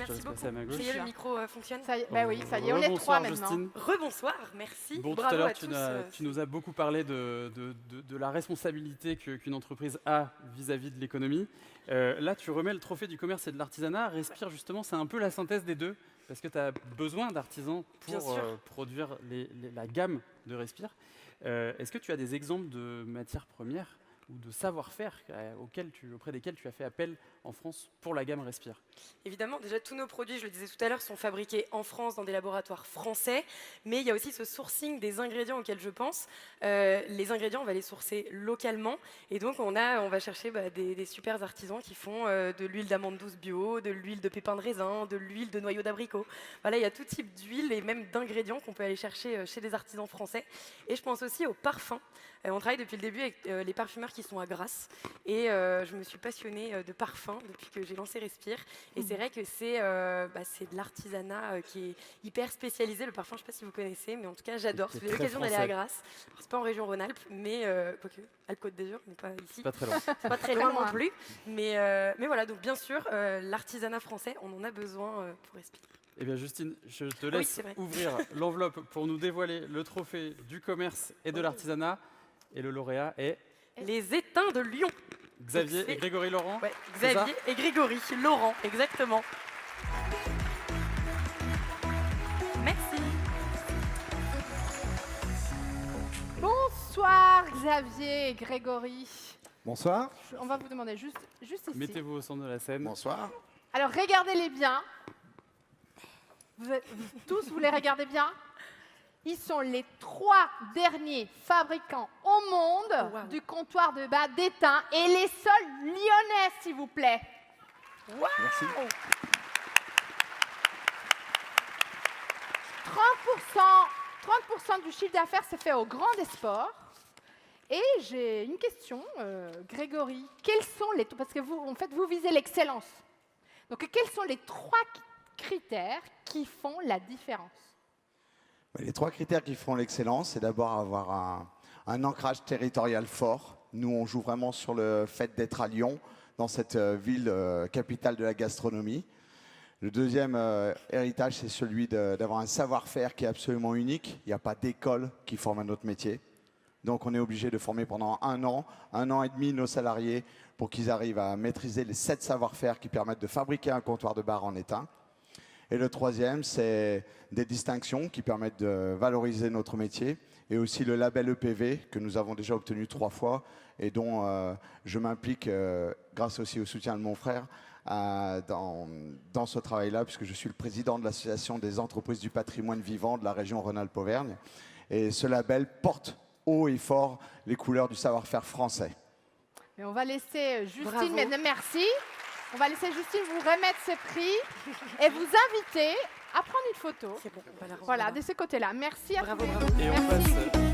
je te Merci laisse passer à ma beaucoup. gauche. Ça y est, le micro fonctionne. Ça y est, bah oui, ça y est, on est trois Rebonsoir, maintenant. Justine. Rebonsoir, merci. Bon, tout Bravo à l'heure, à tous. tu nous as beaucoup parlé de la responsabilité qu'une entreprise a vis-à-vis de l'économie. Là, tu remets le trophée du commerce et de l'artisanat. Respire, justement, c'est un peu la synthèse des deux, parce que tu as besoin d'artisans Bien pour sûr. produire la gamme de Respire. Est-ce que tu as des exemples de matières premières ou de savoir-faire auprès desquels tu as fait appel en France pour la gamme Respire? Évidemment, déjà tous nos produits, je le disais tout à l'heure, sont fabriqués en France dans des laboratoires français, mais il y a aussi ce sourcing des ingrédients auxquels je pense. Les ingrédients, on va les sourcer localement, et donc on va chercher des super artisans qui font de l'huile d'amande douce bio, de l'huile de pépins de raisin, de l'huile de noyaux d'abricot. Voilà, il y a tout type d'huile et même d'ingrédients qu'on peut aller chercher chez des artisans français. Et je pense aussi aux parfums. On travaille depuis le début avec les parfumeurs qui sont à Grasse, et je me suis passionnée de parfums depuis que j'ai lancé Respire. Et c'est vrai que c'est de l'artisanat qui est hyper spécialisé. Le parfum, je ne sais pas si vous connaissez, mais en tout cas, j'adore. Si vous avez l'occasion d'aller à Grasse, c'est pas en région Rhône-Alpes, mais quoique, Alpes-Côte d'Azur, mais pas ici. Pas très loin. C'est pas très loin non plus. Mais voilà, donc bien sûr, l'artisanat français, on en a besoin pour Respire. Eh bien, Justine, je te laisse ouvrir l'enveloppe pour nous dévoiler le trophée du commerce et de l'artisanat. Et le lauréat est les étains de Lyon. Xavier et Grégory Laurent. Ouais, Xavier et Grégory Laurent, exactement. Merci. Bonsoir Xavier et Grégory. Bonsoir. On va vous demander juste ici. Mettez-vous au centre de la scène. Bonsoir. Alors regardez-les bien. Tous, vous les regardez bien? Ils sont les 3 derniers fabricants au monde du comptoir de bas d'étain et les seuls lyonnais, s'il vous plaît. Wow. Merci. 30% du chiffre d'affaires s'est fait au Grand des Sports. Et j'ai une question, Grégory. Quels sont les... Parce que vous visez l'excellence. Donc, quels sont les 3 critères qui font la différence? Les 3 critères qui font l'excellence, c'est d'abord avoir un ancrage territorial fort. Nous, on joue vraiment sur le fait d'être à Lyon, dans cette ville capitale de la gastronomie. Le deuxième héritage, c'est celui d'avoir un savoir-faire qui est absolument unique. Il n'y a pas d'école qui forme à notre métier. Donc, on est obligé de former pendant 1 an et demi nos salariés pour qu'ils arrivent à maîtriser les 7 savoir-faire qui permettent de fabriquer un comptoir de bar en étain. Et le troisième, c'est des distinctions qui permettent de valoriser notre métier et aussi le label EPV que nous avons déjà obtenu 3 fois et dont je m'implique, grâce aussi au soutien de mon frère, dans ce travail-là, puisque je suis le président de l'Association des entreprises du patrimoine vivant de la région Rhône-Alpes-Auvergne. Et ce label porte haut et fort les couleurs du savoir-faire français. Mais on va laisser Justine, merci. On va laisser Justine vous remettre ses prix et vous inviter à prendre une photo. C'est bon, on va la rendre. Voilà, de ce côté-là. Merci à Bravo, tous. bravo. Et on passe